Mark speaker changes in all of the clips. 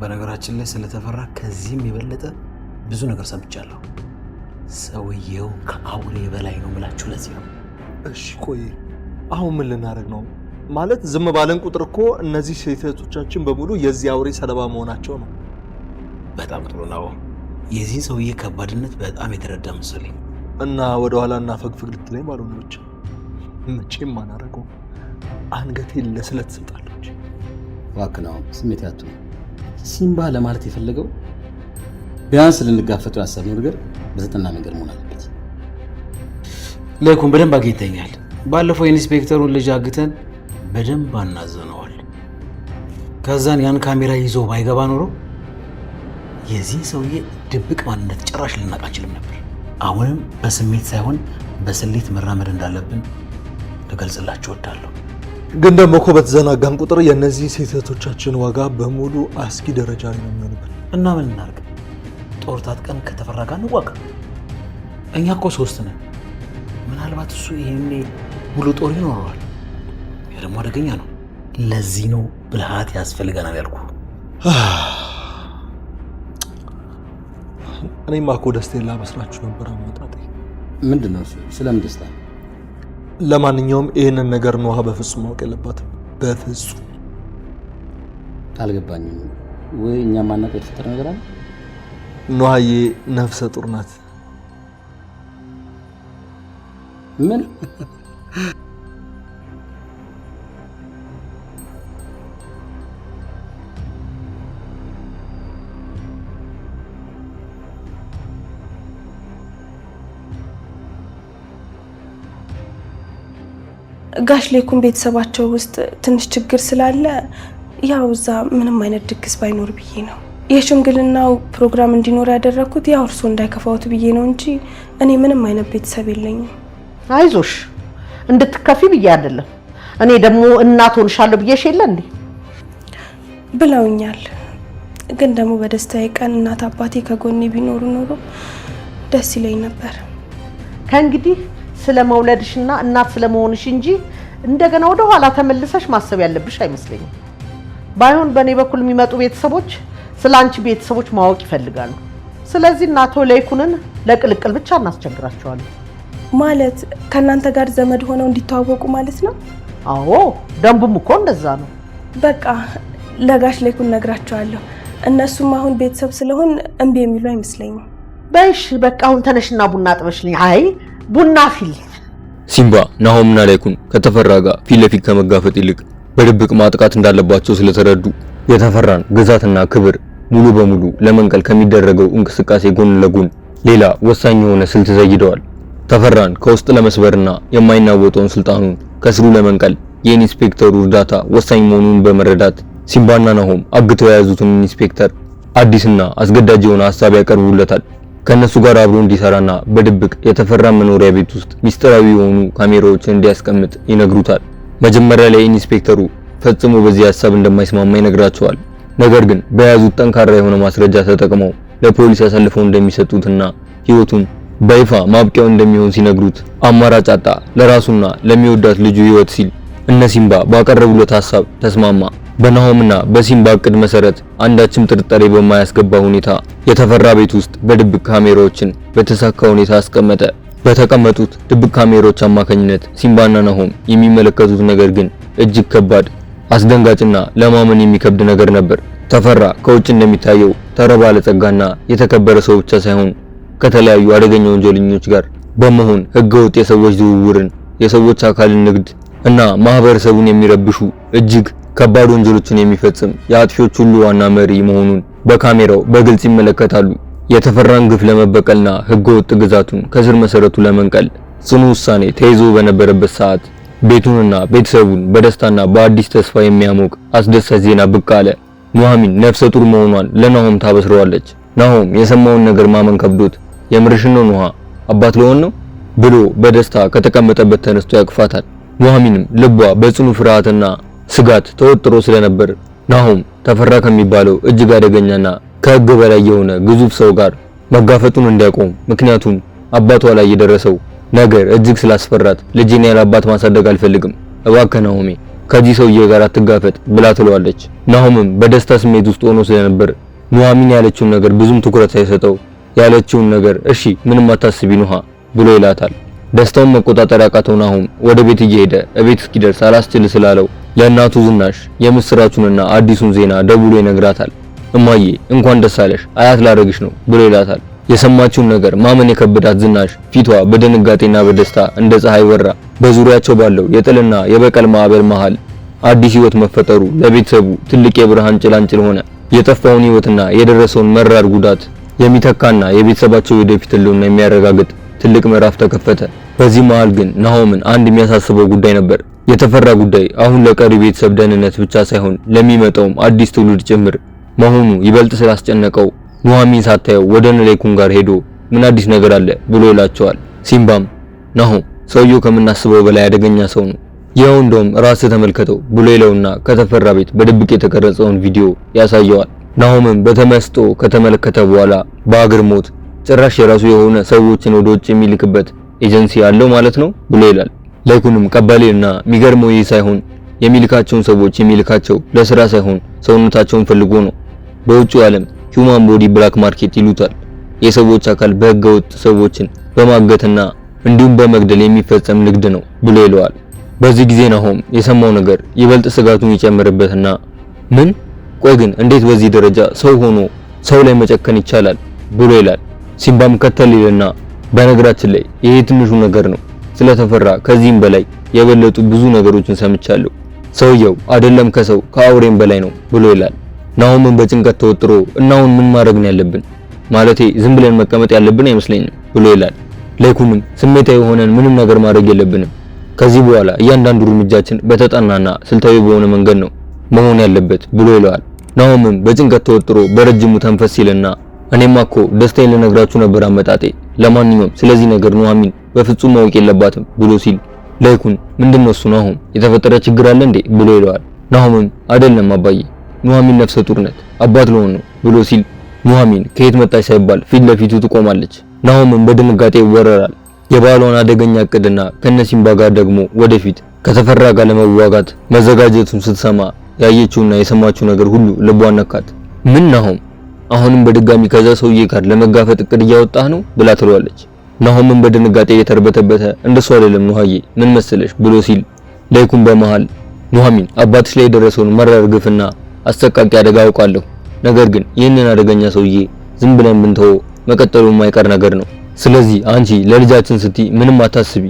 Speaker 1: በነገራችን ላይ ስለተፈራ ከዚህም የበለጠ ብዙ ነገር ሰምቻለሁ። ሰውየው ከአውሬ በላይ ነው ብላችሁ ለዚህ ነው።
Speaker 2: እሺ ቆይ አሁን ምን ልናደርግ ነው? ማለት ዝም ባለን ቁጥር እኮ እነዚህ ሴቶቻችን በሙሉ የዚህ አውሬ ሰለባ መሆናቸው ነው።
Speaker 1: በጣም ጥሩ ነው። የዚህ ሰውዬ ከባድነት በጣም የተረዳ መሰለኝ።
Speaker 2: እና ወደ ኋላ እና ፈግፍግ ልትለኝ ባልሆነ ብቻ መቼም አናደርገው። አንገቴን ለስለት ትሰጣለች።
Speaker 3: እባክህ ነው ስሜት ያቱ ሲምባ ለማለት የፈለገው ቢያንስ ልንጋፈጠው ያሰብነው ነገር በዘጠና ነገር መሆን አለበት።
Speaker 1: ለይኩን በደንብ አግኝተኛል። ባለፈው ኢንስፔክተሩን ልጅ አግተን በደንብ አናዘነዋል። ከዛን ያን ካሜራ ይዞ ባይገባ ኖሮ የዚህ ሰውዬ ድብቅ ማንነት ጭራሽ ልናውቅ አንችልም ነበር። አሁንም በስሜት ሳይሆን በስሌት መራመድ እንዳለብን ልገልጽላችሁ እወዳለሁ።
Speaker 2: ግን ደግሞ እኮ በተዘናጋን ቁጥር የእነዚህ ሴቶቻችን ዋጋ በሙሉ አስጊ ደረጃ ላይ ነው የሚሆንብን።
Speaker 1: እና ምን እናድርግ? ጦር ታጥቀን ከተፈራ ጋር እንዋጋ። እኛ እኮ 3 ነን። ምናልባት እሱ ይሄኔ ሙሉ ጦር ይኖረዋል። ያ ደግሞ አደገኛ ነው። ለዚህ ነው ብልሃት ያስፈልገናል ያልኩ።
Speaker 2: እኔማ እኮ ደስታዬን ላበስራችሁ ነበር አመጣጤ።
Speaker 3: ምንድነው እሱ? ስለምን ደስታ?
Speaker 2: ለማንኛውም ይሄንን ነገር ኖሃ በፍጹም ማወቅ የለባትም። በፍጹም
Speaker 3: አልገባኝም። ወይ እኛ ማናቀ የተፈጠረ ነገር አለ?
Speaker 2: ኖሃዬ ነፍሰ ጡር ናት።
Speaker 3: ምን?
Speaker 4: ጋሽ ሌኩን ቤተሰባቸው ውስጥ ትንሽ ችግር ስላለ ያው እዛ ምንም አይነት ድግስ ባይኖር ብዬ ነው። የሽምግልናው ፕሮግራም እንዲኖር ያደረኩት ያው እርሶ እንዳይከፋውት ብዬ ነው እንጂ እኔ ምንም አይነት ቤተሰብ የለኝም።
Speaker 5: አይዞሽ እንድትከፊ ብዬ አይደለም። እኔ ደግሞ እናት ሆንሻለሁ ብዬሽ የለ እንዴ?
Speaker 4: ብለውኛል። ግን ደግሞ በደስታዬ ቀን እናት አባቴ ከጎኔ ቢኖሩ ኖሮ ደስ ይለኝ ነበር።
Speaker 5: ከእንግዲህ ስለመውለድሽና እናት ስለመሆንሽ እንጂ እንደገና ወደ ኋላ ተመልሰሽ ማሰብ ያለብሽ አይመስለኝም። ባይሆን በእኔ በኩል የሚመጡ ቤተሰቦች ስላንቺ ቤተሰቦች ማወቅ ይፈልጋሉ። ስለዚህ እናቶ ለይኩንን ለቅልቅል ብቻ እናስቸግራቸዋለን።
Speaker 4: ማለት ከናንተ ጋር ዘመድ ሆነው እንዲተዋወቁ ማለት ነው?
Speaker 5: አዎ ደንቡም እኮ እንደዛ ነው።
Speaker 4: በቃ ለጋሽ ለይኩን ነግራቸዋለሁ። እነሱም አሁን ቤተሰብ ስለሆን እምቢ የሚሉ አይመስለኝም።
Speaker 5: በይሽ በቃ አሁን ተነሽና ቡና አጥበሽልኝ። አይ ቡና ፊልኝ።
Speaker 6: ሲምባ ናሆምና ለይኩን ከተፈራ ጋር ፊት ለፊት ከመጋፈጥ ይልቅ በድብቅ ማጥቃት እንዳለባቸው ስለተረዱ የተፈራን ግዛትና ክብር ሙሉ በሙሉ ለመንቀል ከሚደረገው እንቅስቃሴ ጎን ለጎን ሌላ ወሳኝ የሆነ ስልት ዘይደዋል። ተፈራን ከውስጥ ለመስበርና የማይናወጠውን ስልጣኑን ከስሩ ለመንቀል የኢንስፔክተሩ እርዳታ ወሳኝ መሆኑን በመረዳት ሲምባና ናሆም አግተው የያዙትን ኢንስፔክተር አዲስና አስገዳጅ የሆነ ሐሳብ ያቀርቡለታል። ከነሱ ጋር አብሮ እንዲሰራና በድብቅ የተፈራ መኖሪያ ቤት ውስጥ ሚስጥራዊ የሆኑ ካሜራዎችን እንዲያስቀምጥ ይነግሩታል። መጀመሪያ ላይ ኢንስፔክተሩ ፈጽሞ በዚህ ሐሳብ እንደማይስማማ ይነግራቸዋል። ነገር ግን በያዙት ጠንካራ የሆነ ማስረጃ ተጠቅመው ለፖሊስ አሳልፈው እንደሚሰጡትና ህይወቱን በይፋ ማብቂያው እንደሚሆን ሲነግሩት አማራጭ አጣ። ለራሱና ለሚወዳት ልጁ ህይወት ሲል እነ ሲምባ ባቀረቡለት ሐሳብ ተስማማ። በናሆምና በሲምባ እቅድ መሰረት አንዳችም ጥርጣሬ በማያስገባ ሁኔታ የተፈራ ቤት ውስጥ በድብቅ ካሜራዎችን በተሳካ ሁኔታ አስቀመጠ። በተቀመጡት ድብቅ ካሜራዎች አማካኝነት ሲምባና ናሆም የሚመለከቱት ነገር ግን እጅግ ከባድ፣ አስደንጋጭና ለማመን የሚከብድ ነገር ነበር። ተፈራ ከውጭ እንደሚታየው ተራ ባለጸጋና የተከበረ ሰው ብቻ ሳይሆን ከተለያዩ አደገኛ ወንጀለኞች ጋር በመሆን ህገወጥ የሰዎች ዝውውርን፣ የሰዎች አካልን ንግድ እና ማህበረሰቡን የሚረብሹ እጅግ ከባድ ወንጀሎችን የሚፈጽም የአጥፊዎች ሁሉ ዋና መሪ መሆኑን በካሜራው በግልጽ ይመለከታሉ። የተፈራን ግፍ ለመበቀልና ህገወጥ ግዛቱን ከስር መሰረቱ ለመንቀል ጽኑ ውሳኔ ተይዞ በነበረበት ሰዓት ቤቱንና ቤተሰቡን በደስታና በአዲስ ተስፋ የሚያሞቅ አስደሳች ዜና ብቅ አለ። ኑሐሚን ነፍሰ ጡር መሆኗን ለናሆም ታበስረዋለች። ናሆም የሰማውን ነገር ማመን ከብዶት የምርሽን ነው ኑሐ አባት ለሆን ነው ብሎ በደስታ ከተቀመጠበት ተነስቶ ያቅፋታል። ኑሐሚንም ልቧ በጽኑ ፍርሃትና ስጋት ተወጥሮ ስለነበር ናሆም ተፈራ ከሚባለው እጅግ አደገኛና ከህግ በላይ የሆነ ግዙፍ ሰው ጋር መጋፈጡን እንዲያቆም፣ ምክንያቱም አባቷ ላይ የደረሰው ነገር እጅግ ስላስፈራት ልጄን ያለ አባት ማሳደግ አልፈልግም፣ እባክህ ናሆሜ ከዚህ ሰውዬ ጋር አትጋፈጥ ብላ ትለዋለች። ናሆምም በደስታ ስሜት ውስጥ ሆኖ ስለነበር ኑሐሚን ያለችውን ነገር ብዙም ትኩረት ሳይሰጠው ያለችውን ነገር እሺ ምንም አታስቢ ኑሃ ብሎ ይላታል። ደስታውን መቆጣጠር ያቃተው ናሆም ወደ ቤት እየሄደ እቤት እስኪደርስ አላስችል ስላለው ለእናቱ ዝናሽ የምስራቹንና አዲሱን ዜና ደውሎ ይነግራታል። እማዬ እንኳን ደስ አለሽ አያት ላረግሽ ነው ብሎ ይላታል። የሰማችውን ነገር ማመን የከበዳት ዝናሽ ፊቷ በድንጋጤና በደስታ እንደ ፀሐይ ወራ። በዙሪያቸው ባለው የጥልና የበቀል ማዕበል መሃል አዲስ ህይወት መፈጠሩ ለቤተሰቡ ትልቅ የብርሃን ጭላንጭል ሆነ። የጠፋውን ህይወትና የደረሰውን መራር ጉዳት የሚተካና የቤተሰባቸው ወደፊት ህልውና የሚያረጋግጥ ትልቅ ምዕራፍ ተከፈተ። በዚህ መሃል ግን ናሆምን አንድ የሚያሳስበው ጉዳይ ነበር። የተፈራ ጉዳይ አሁን ለቀሪ ቤተሰብ ደህንነት ብቻ ሳይሆን ለሚመጣውም አዲስ ትውልድ ጭምር መሆኑ ይበልጥ ስላስጨነቀው ኑሐሚን ሳታየው ወደ ነሌኩን ጋር ሄዶ ምን አዲስ ነገር አለ ብሎ ይላቸዋል። ሲምባም ናሆም ሰውየው ከምናስበው በላይ አደገኛ ሰው ነው፣ ይኸው እንደውም ራስህ ተመልከተው ብሎ ይለውና ከተፈራ ቤት በድብቅ የተቀረጸውን ቪዲዮ ያሳየዋል። ናሆምም በተመስጦ ከተመለከተ በኋላ በአግርሞት ጭራሽ የራሱ የሆነ ሰዎችን ወደ ውጭ የሚልክበት ኤጀንሲ አለው ማለት ነው ብሎ ይላል። ላይኩንም ቀባሌና የሚገርመው ይህ ሳይሆን የሚልካቸውን ሰዎች የሚልካቸው ለስራ ሳይሆን ሰውነታቸውን ፈልጎ ነው። በውጭው ዓለም ሂውማን ቦዲ ብላክ ማርኬት ይሉታል። የሰዎች አካል በህገወጥ ሰዎችን በማገትና እንዲሁም በመግደል የሚፈጸም ንግድ ነው ብሎ ይለዋል። በዚህ ጊዜ ናሆም የሰማው ነገር ይበልጥ ስጋቱን ይጨምርበትና ምን ቆይ ግን እንዴት በዚህ ደረጃ ሰው ሆኖ ሰው ላይ መጨከን ይቻላል ብሎ ይላል። ሲምባም ከተል ይልና በነገራችን ላይ ይሄ ትንሹ ነገር ነው፣ ስለተፈራ ከዚህም በላይ የበለጡ ብዙ ነገሮችን ሰምቻለሁ። ሰውየው አይደለም ከሰው ከአውሬም በላይ ነው ብሎ ይላል። ናሆምን በጭንቀት ተወጥሮ እና አሁን ምን ማድረግ ነው ያለብን? ማለቴ ዝም ብለን መቀመጥ ያለብን አይመስለኝም ብሎ ይላል። ላይኩንም ስሜታዊ ሆነን ምንም ነገር ማድረግ የለብንም። ከዚህ በኋላ እያንዳንዱ እርምጃችን በተጠናና ስልታዊ በሆነ መንገድ ነው መሆን ያለበት ብሎ ይለዋል። ናሆምም በጭንቀት ተወጥሮ በረጅሙ ተንፈስ ሲልና እኔማ እኮ ደስታዬን ልነግራችሁ ነበር አመጣጤ፣ ለማንኛውም ስለዚህ ነገር ኑሐሚን በፍጹም ማወቅ የለባትም ብሎ ሲል ላይኩን ምንድነው እሱ ናሆም የተፈጠረ ችግር አለ እንዴ ብሎ ይለዋል። ናሆምም አይደለም አባዬ ኑሐሚን ነፍሰ ጡር ናት አባት ልሆን ነው ብሎ ሲል ኑሐሚን ከየት መጣች ሳይባል ፊት ለፊቱ ትቆማለች። ናሆምም በድንጋጤ ይወረራል። የባሏን አደገኛ እቅድና ከነሲምባ ጋር ደግሞ ወደፊት ከተፈራ ጋር ለመዋጋት መዘጋጀቱን ስትሰማ ያየችውና የሰማችው ነገር ሁሉ ልቧን ነካት። ምን ናሆም አሁንም በድጋሚ ከዛ ሰውዬ ጋር ለመጋፈጥ እቅድ እያወጣህ ነው ብላ ትለዋለች። ናሆምን በድንጋጤ እየተርበተበተ እንደሱ አይደለም ኑሐዬ ምን መሰለሽ ብሎ ሲል ላይኩን በመሃል ኑሐሚን አባትሽ ላይ የደረሰውን መራር ግፍና አሰቃቂ አደጋ አውቃለሁ፣ ነገር ግን ይህንን አደገኛ ሰውዬ ዝም ብለን ብንተወው መቀጠሉ የማይቀር ነገር ነው። ስለዚህ አንቺ ለልጃችን ስቲ ምንም አታስቢ፣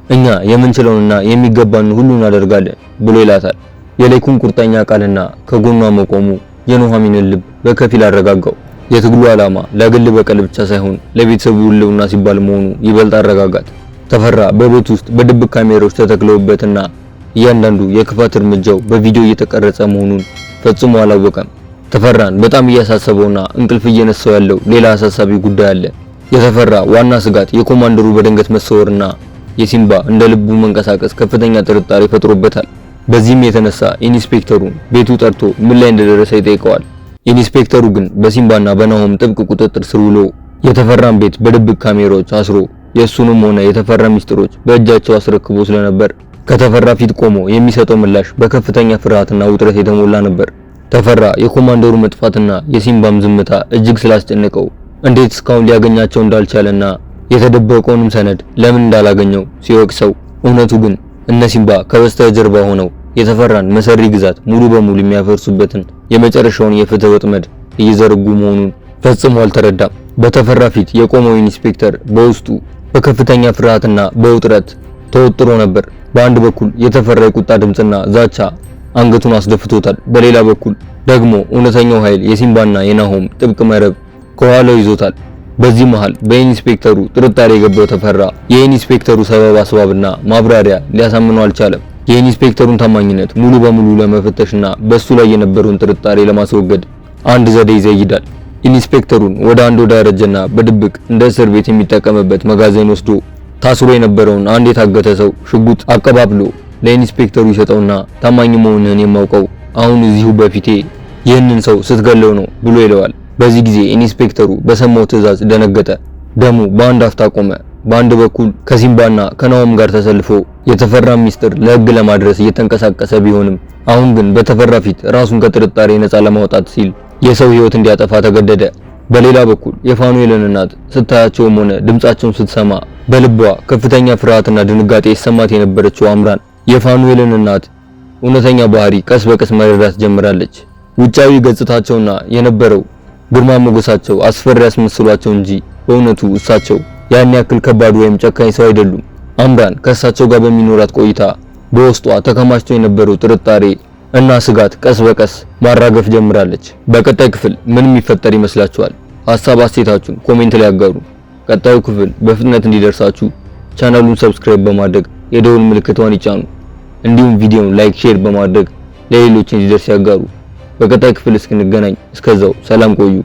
Speaker 6: እኛ የምንችለውንና የሚገባን ሁሉ እናደርጋለን ብሎ ይላታል። የላይኩን ቁርጠኛ ቃልና ከጎኗ መቆሙ የኑሐሚንን ልብ በከፊል አረጋጋው። የትግሉ ዓላማ ለግል በቀል ብቻ ሳይሆን ለቤተሰቡ ህልውና ሲባል መሆኑ ይበልጥ አረጋጋት። ተፈራ በቤት ውስጥ በድብቅ ካሜራዎች ተተክለውበትና እያንዳንዱ የክፋት እርምጃው በቪዲዮ እየተቀረጸ መሆኑን ፈጽሞ አላወቀም። ተፈራን በጣም እያሳሰበውና እንቅልፍ እየነሳው ያለው ሌላ አሳሳቢ ጉዳይ አለ። የተፈራ ዋና ስጋት የኮማንደሩ በድንገት መሰወርና የሲምባ እንደ ልቡ መንቀሳቀስ ከፍተኛ ጥርጣሬ ፈጥሮበታል። በዚህም የተነሳ ኢንስፔክተሩን ቤቱ ጠርቶ ምን ላይ እንደደረሰ ይጠይቀዋል። ኢንስፔክተሩ ግን በሲምባና በናሆም ጥብቅ ቁጥጥር ስር ውሎ የተፈራን ቤት በድብቅ ካሜራዎች አስሮ የሱንም ሆነ የተፈራ ሚስጥሮች በእጃቸው አስረክቦ ስለነበር ከተፈራ ፊት ቆሞ የሚሰጠው ምላሽ በከፍተኛ ፍርሃትና ውጥረት የተሞላ ነበር። ተፈራ የኮማንደሩ መጥፋትና የሲምባም ዝምታ እጅግ ስላስጨነቀው እንዴት እስካሁን ሊያገኛቸው እንዳልቻለና የተደበቀውንም ሰነድ ለምን እንዳላገኘው ሲወቅሰው፣ እውነቱ ግን እነ ሲምባ ከበስተጀርባ ሆነው የተፈራን መሰሪ ግዛት ሙሉ በሙሉ የሚያፈርሱበትን የመጨረሻውን የፍትህ ወጥመድ እየዘረጉ መሆኑን ፈጽሞ አልተረዳም። በተፈራ ፊት የቆመው ኢንስፔክተር በውስጡ በከፍተኛ ፍርሃትና በውጥረት ተወጥሮ ነበር። በአንድ በኩል የተፈራ የቁጣ ድምጽና ዛቻ አንገቱን አስደፍቶታል። በሌላ በኩል ደግሞ እውነተኛው ኃይል የሲምባና የናሆም ጥብቅ መረብ ከኋላው ይዞታል። በዚህ መሃል በኢንስፔክተሩ ጥርጣሬ የገባው ተፈራ የኢንስፔክተሩ ሰበብ አስባብና ማብራሪያ ሊያሳምነው አልቻለም። የኢንስፔክተሩን ታማኝነት ሙሉ በሙሉ ለመፈተሽና በሱ ላይ የነበረውን ጥርጣሬ ለማስወገድ አንድ ዘዴ ይዘይዳል። ኢንስፔክተሩን ወደ አንድ ወዳረጀና በድብቅ እንደ እስር ቤት የሚጠቀምበት መጋዘን ወስዶ ታስሮ የነበረውን አንድ የታገተ ሰው ሽጉጥ አቀባብሎ ለኢንስፔክተሩ ይሰጠውና ታማኝ መሆንህን የማውቀው አሁን እዚሁ በፊቴ ይህንን ሰው ስትገለው ነው ብሎ ይለዋል። በዚህ ጊዜ ኢንስፔክተሩ በሰማው ትዕዛዝ ደነገጠ። ደሙ በአንድ አፍታ ቆመ። በአንድ በኩል ከሲምባና ከናሆም ጋር ተሰልፎ የተፈራ ሚስጥር ለህግ ለማድረስ እየተንቀሳቀሰ ቢሆንም አሁን ግን በተፈራ ፊት ራሱን ከጥርጣሬ ነፃ ለማውጣት ሲል የሰው ህይወት እንዲያጠፋ ተገደደ። በሌላ በኩል የፋኑኤልን እናት ስታያቸውም ሆነ ድምጻቸውን ስትሰማ በልቧ ከፍተኛ ፍርሃትና ድንጋጤ ይሰማት የነበረችው አምራን የፋኑኤልን እናት እውነተኛ ባህሪ ቀስ በቀስ መረዳት ጀምራለች። ውጫዊ ገጽታቸውና የነበረው ግርማ ሞገሳቸው አስፈሪ ያስመስሏቸው እንጂ በእውነቱ እሳቸው ያን ያክል ከባድ ወይም ጨካኝ ሰው አይደሉም። አምራን ከእሳቸው ጋር በሚኖራት ቆይታ በውስጧ ተከማችቶ የነበረው ጥርጣሬ እና ስጋት ቀስ በቀስ ማራገፍ ጀምራለች። በቀጣይ ክፍል ምን የሚፈጠር ይመስላችኋል? ሐሳብ አስተያየታችሁን ኮሜንት ላይ ያጋሩ። ቀጣዩ ክፍል በፍጥነት እንዲደርሳችሁ ቻናሉን ሰብስክራይብ በማድረግ የደወል ምልክቷን ይጫኑ። እንዲሁም ቪዲዮውን ላይክ፣ ሼር በማድረግ ለሌሎች እንዲደርስ ያጋሩ። በቀጣይ ክፍል እስክንገናኝ እስከዛው ሰላም ቆዩ።